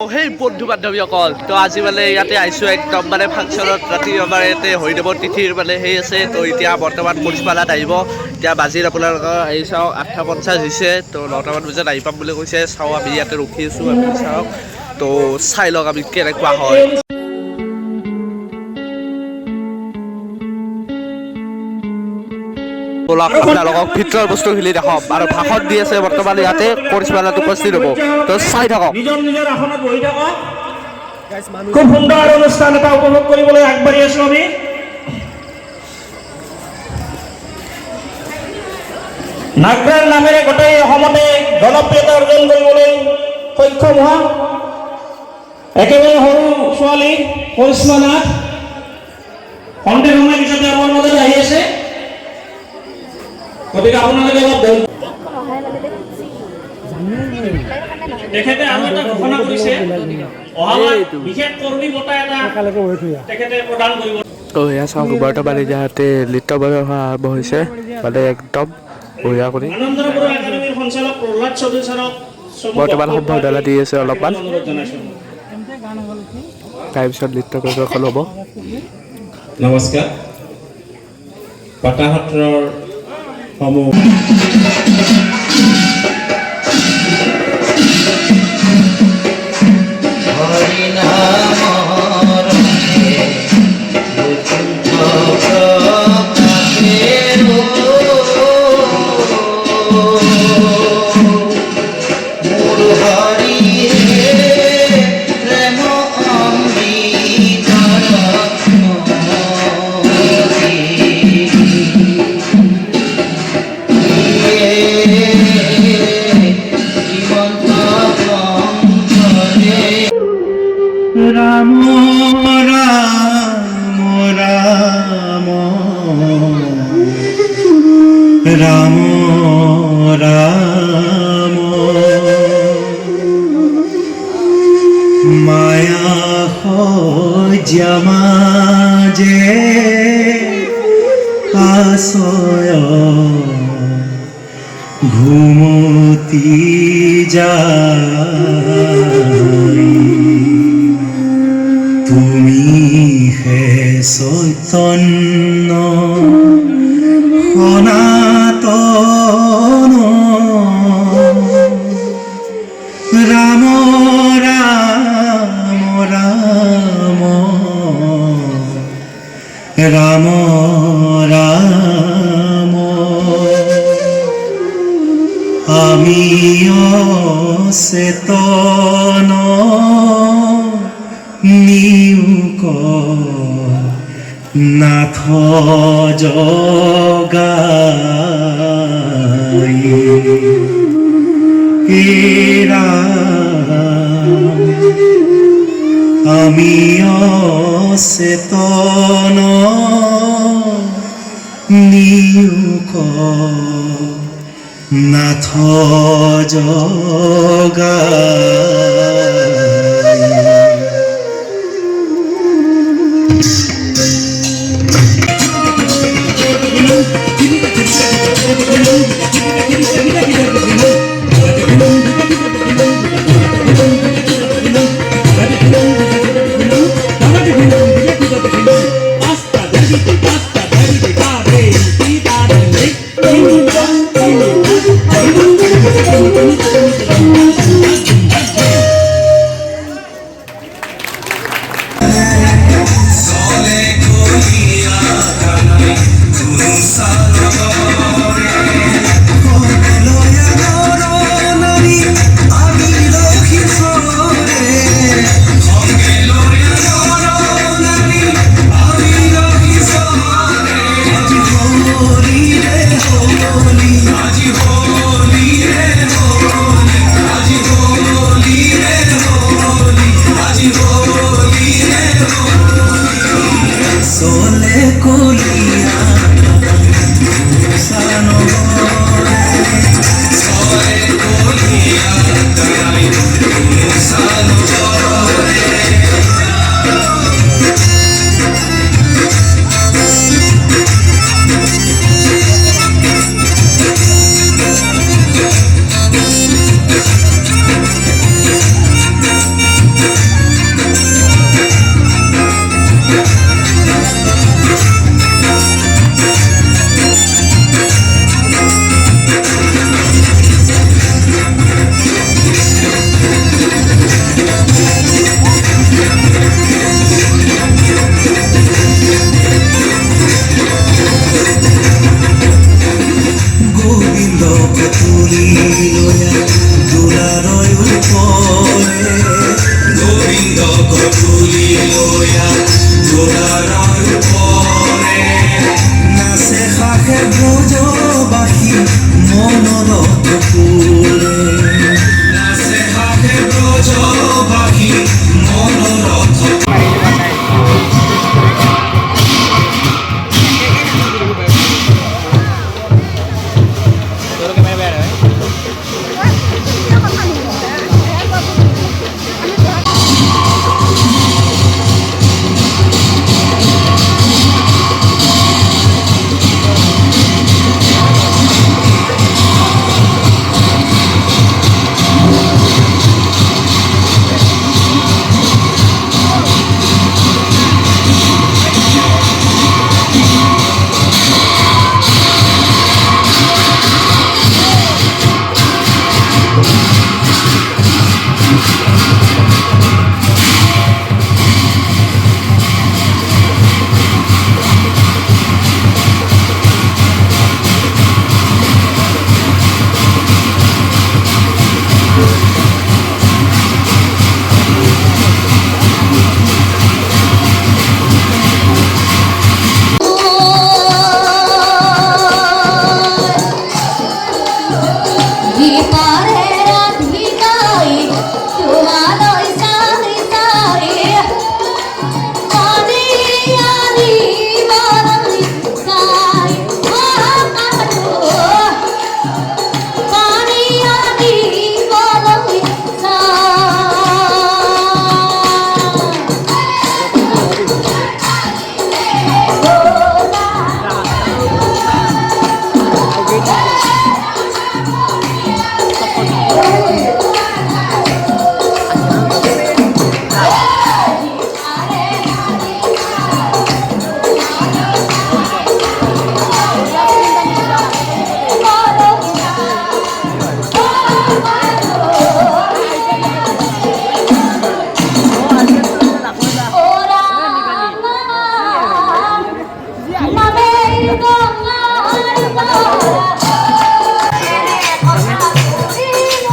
সেই বন্ধু বান্ধৱীসকল তো আজি মানে ইয়াতে আহিছোঁ একদম মানে ফাংচনত ৰাতি আমাৰ ইয়াতে হৰিদেৱৰ তিথিৰ মানে সেই আছে তো এতিয়া বৰ্তমান পুলিচপালাত আহিব এতিয়া বাজিৰ আপোনালোকৰ আহি চাওক 8:50 হৈছে তো 9টামান বজাত আহি পাম বুলি কৈছে চাওঁ আমি ইয়াতে ৰখি আছোঁ আপুনি চাওক তো চাই লওক আমি কেনেকুৱা হয় আপোনালোকক ভিতৰৰ বস্তুখিনি দেখাম আৰু ভাষণ দি আছে বৰ্তমান ইয়াতে পুলিচপালাত উপস্থিত হ'ব তো চাই থাকক নিজৰ নিজৰ আসনত বহি থাকক খুব সুন্দৰ অনুষ্ঠান এটা উপভোগ কৰিবলৈ আগবাঢ়ি আছো আমি নাগৰাৰ নামেৰে গোটেই অসমতে জনপ্ৰিয়তা অৰ্জন কৰিবলৈ সক্ষম হোৱা একেবাৰে সৰু ছোৱালী কৰিশ্মা নাথ খন্তেক সময় পিছতে আমাৰ মাজত আহি আছে গতিকে আপোনালোকে অলপ তেখেতে আৰু এটা ঘোষণা কৰিছে অহাবাৰ বিশেষ কৰ্মী বঁটা এটা তেখেতে প্ৰদান কৰিব তো এয়া চাওক বৰ্তমান ইয়াতে নৃত্য ব্যৱহাৰ আৰম্ভ হৈছে মানে একদম বঢ়িয়া কৰি আনন্দপুৰ একাডেমীৰ সঞ্চালক প্ৰহ্লাদ চৌধুৰী ছাৰক বৰ্তমান সম্বৰ্ধনা দি আছে অলপমান তাৰপিছত নৃত্য প্ৰদৰ্শন হ'ব নমস্কাৰ পাটাসত্ৰৰ সমূহ ৰাম ৰাম ৰাম ৰাম ৰাম মায়া জামাজে আশয় ঘুমতি যায় তুমি হে চৈতন্য সনাতন ৰাম ৰাম ৰাম ৰাম ৰাম আমি অচেতন নিউক নাথ জগাই এৰা আমি অচেতন নিউক নাথ জগাই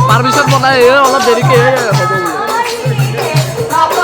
পাৰমিশন বনাই অলপ দেৰিকে হ'ব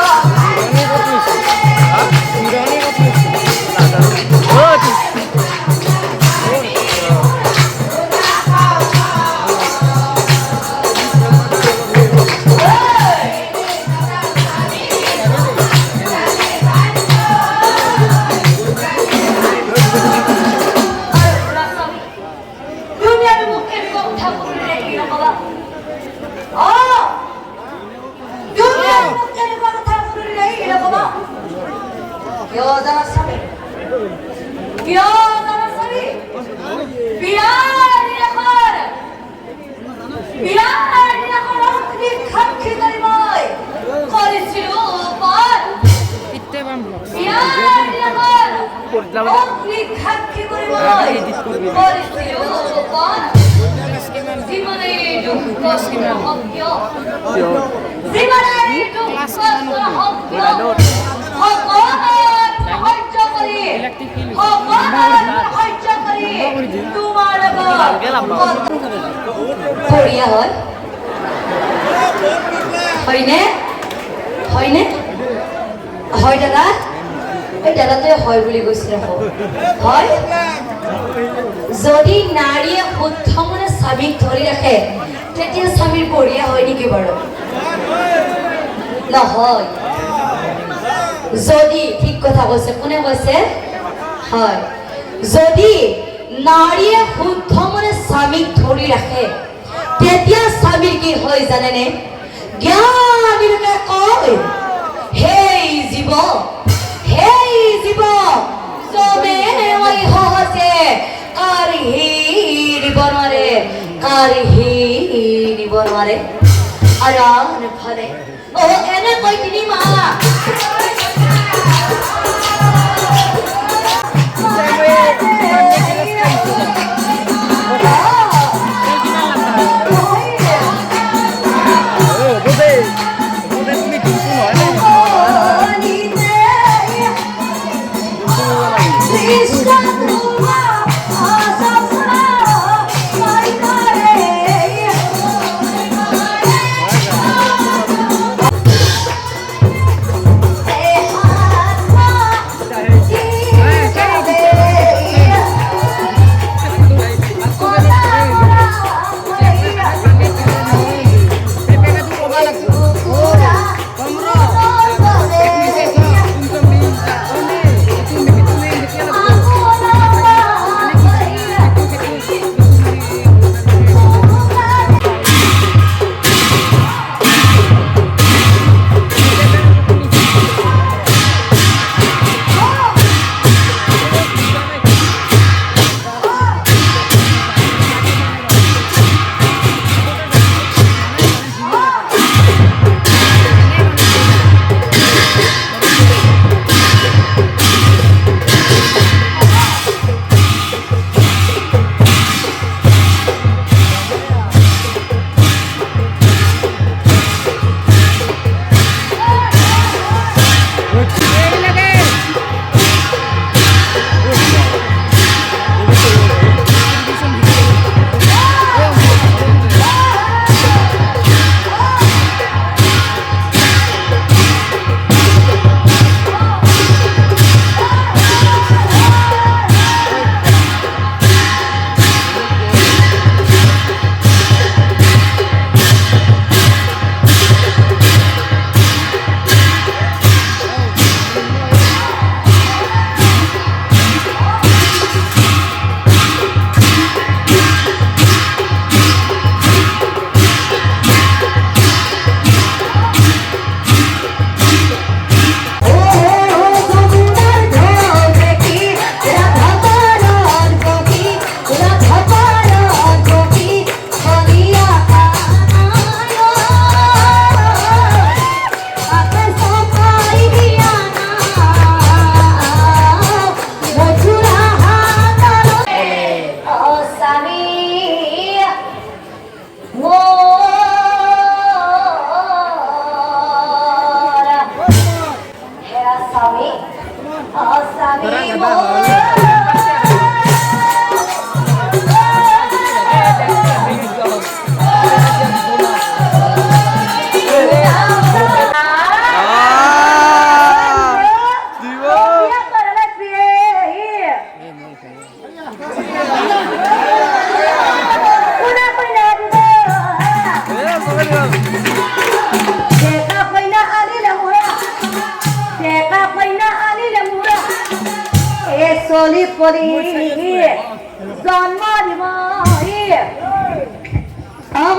বোলে হয় দাদা এই দাদাতে হয় বুলি কৈছিল হয় যদি নাৰীয়ে শুদ্ধ মনে স্বামীক ধৰি ৰাখে তেতিয়া স্বামীৰ বঢ়িয়া হয় নেকি বাৰু নহয় যদি ঠিক কথা কৈছে কোনে কৈছে হয় যদি নাৰীয়ে শুদ্ধ মনে স্বামীক ধৰি ৰাখে তেতিয়া স্বামীৰ কি হয় জানেনে জ্ঞানীলোকে কয় হেই জীৱ চবে সহজে কাঢ়ি দিব নোৱাৰে আৰু আনফালে এনেকৈ তিনিমাহ পরি জন্ম দিব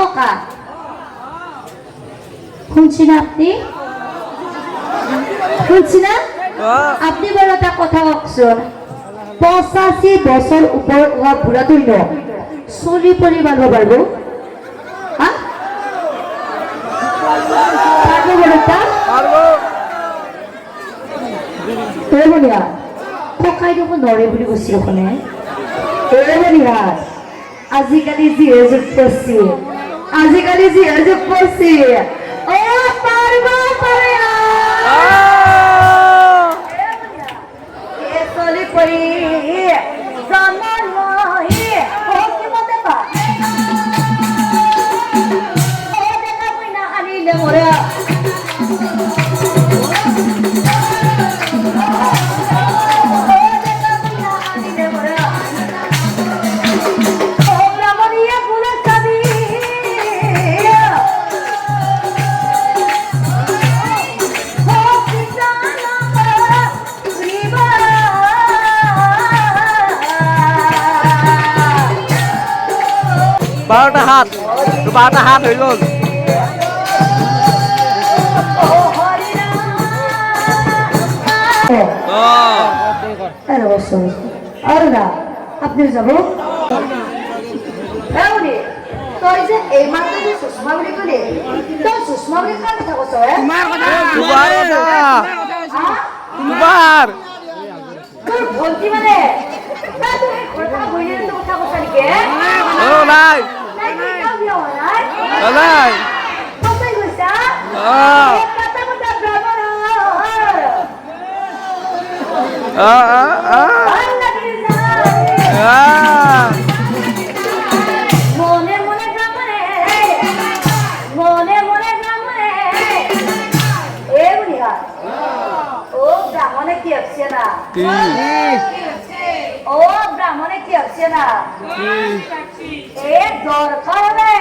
ককা শুনছি না আপনি শুনছি না আপনি বড় একটা কথা কওকচোন 85 বছর উপর হোৱা বুঢ়াটোই ন চলি পৰি মাৰিব পাৰিব হা পাৰিব বড়টা বলিয়া ককাই দেখোন নৰে বুলি কৈছিল কোনে বলিয়া আজিকালি যিহে যুগ পৰছি আজিকালি যিহে যুগ পৰছি অ পাৰিব পাৰে চলি পৰি জন্ম লৈ কিমতে পা দেখা কইনা আনিলে মৰে বারোটা হাত হয়ে গেল আর না আপনি যাব তই যে এই মাত্র যে সুষমা বুলি কলি তই সুষমা বুলি কাৰ কথা কৈছ তোমাৰ তোৰ ভণ্টি মানে কথা কৈছা নেকি নাই নাই কোথায় গৈছা মনে মনে গ্রামে এ বুড়িয়া ও ব্রাহ্মণে কি হচ্ছে না ও ব্রাহ্মণে কি হচ্ছে না এ দরকার হবে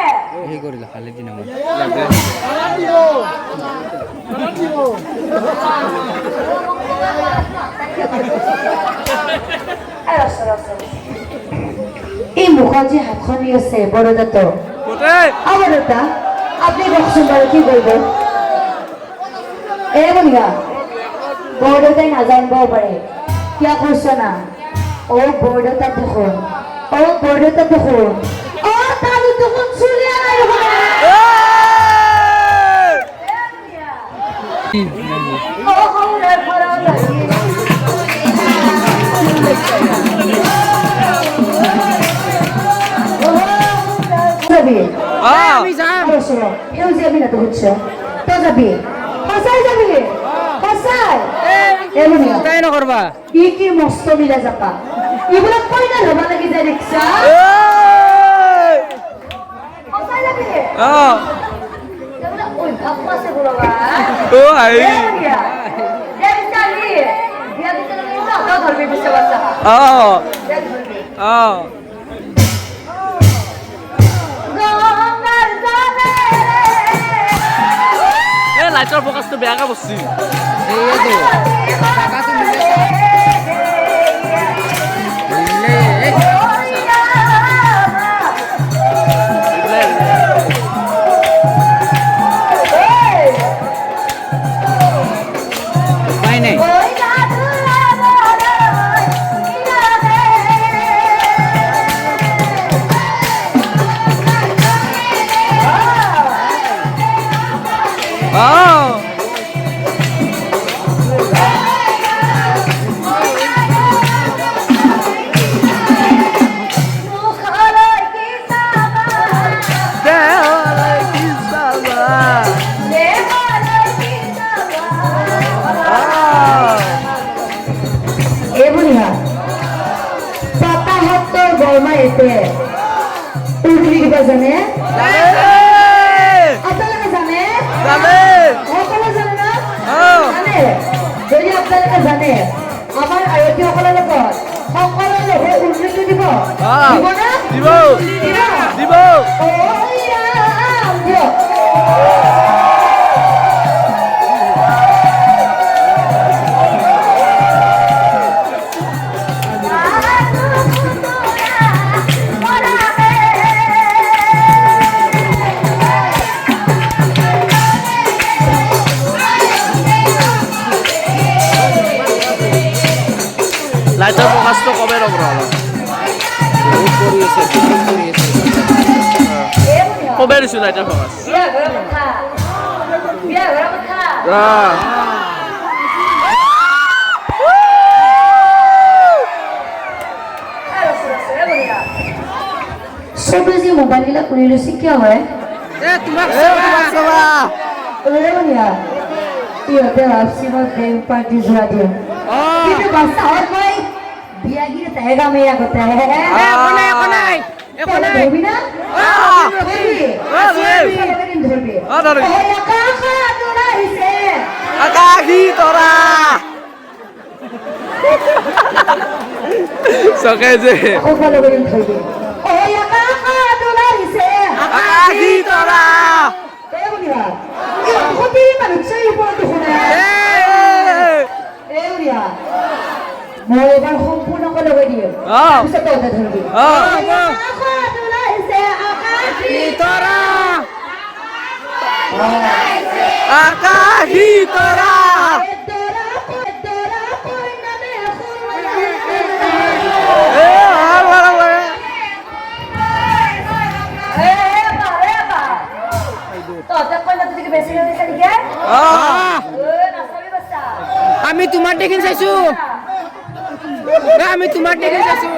এই করিল খালি দিন আমার এই মুখত যে হাতখন দি আছে বৰদাতো বৰদা আপনি কওকচোন বাৰু কি কৰিব এ বলিয়া বৰদাই নাজানিবও পাৰে কিয় কৈছ না ও বৰদা দেখোন ও তালু দেখোন চুলিয়া নাই ও হৌৰে বৰদা যাবি আমি যাম সেউজীয়া আমি না তো বুঝছ তো যাবি সঁচাই যাবি সঁচাই তাই নকৰবা কি মস্ত মিলা যাপা এইবিলাক কইনা ল'বা লাগি যায় দেখছা সঁচাই যাবি অভ্যাস আছে বুঢ়া ধরবি বুঝতে পারছা লাইটৰ ফকাছটো বেয়াকে বসছি জানে আপনারা জানে সকলে জানে না জানে যদি আপনারা জানে আমার আয়তী সকলের লগত সকলের লগে উন্নতি দিব দিব না দিব ও রাম দিও লাইটৰ ফকাছটো কমে ৰ'ব অলপ বহুত কৰি আছে বহুত কৰি আছে কমে দিছোঁ লাইটৰ ফকাছ বিয়া ঘৰৰ কথা বিয়া ঘৰৰ কথা চবে যে মোবাইলবিলাক উৰি লৈছে কিয় হয় তোমাক ইহঁতে ভাবছি মই বেংক পাৰ্টি যোৱা দিওঁ কিন্তু বাচ্চা হয় মই বিয়া গিয়ে তাহে কামে আগতে ধরবি না ধরবি আকাশী তৰা চকে যে ধৰবি আকাশী তৰা মই এবাৰ সম্পূৰ্ণকৈ লগাই দিম পিছত তহঁতে ধৰিবি আকাশী তৰা আমি তোমাৰ দেখে চাইছো আমি তোমাৰ দেখে চাইছো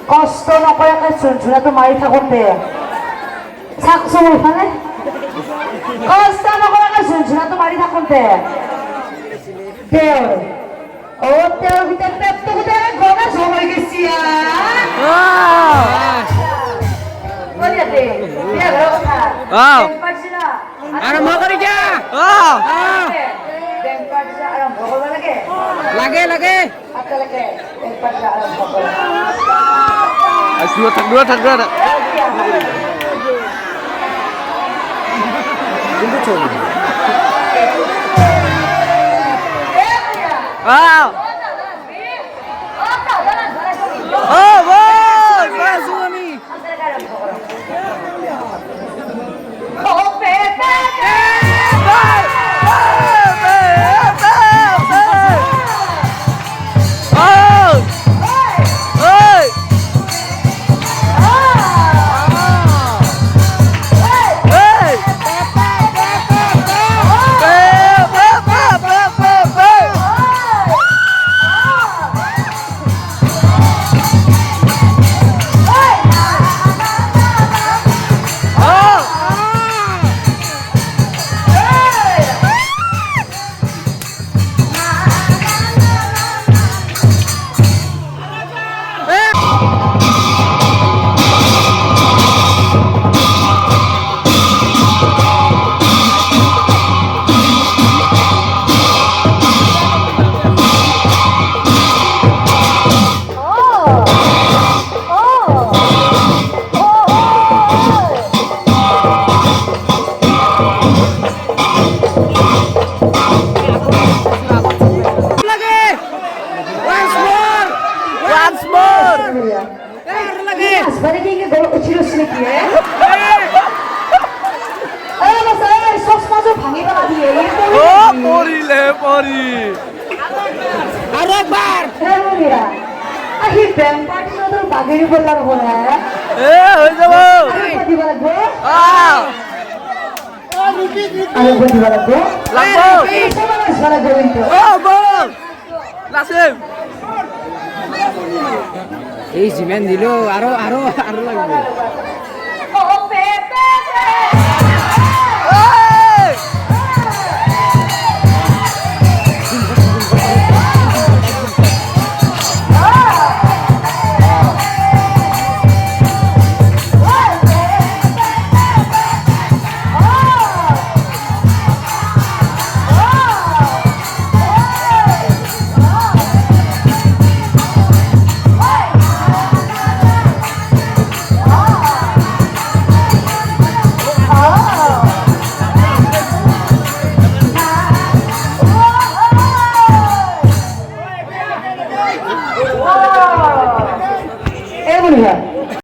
কষ্ট নকৰাকে ঝুনঝুনাটো মাৰি থাকোঁতে চাওকচোন এইফালে কষ্ট নকৰাকে ঝুনঝুনাটো মাৰি থাকোঁতে তেওঁৰ ভিতৰত পেটটো গোটেই গণা জম হৈ গৈছে আৰম্ভ কৰি দিয়া লাগে লাগে দূৰত থাক যে ভাঙি পেলা দিয়ে ও পৰিলে পৰি আৰু একবাৰ আহি বেং পাৰ্টিৰ বাগেৰি বললাম বলে এ হৈ যাব দিব লাগবো আহ আৰু দিব লাগবো লাগব কিন্তু ও বল নাচিম এই যিমান দিলো আৰু লাগিব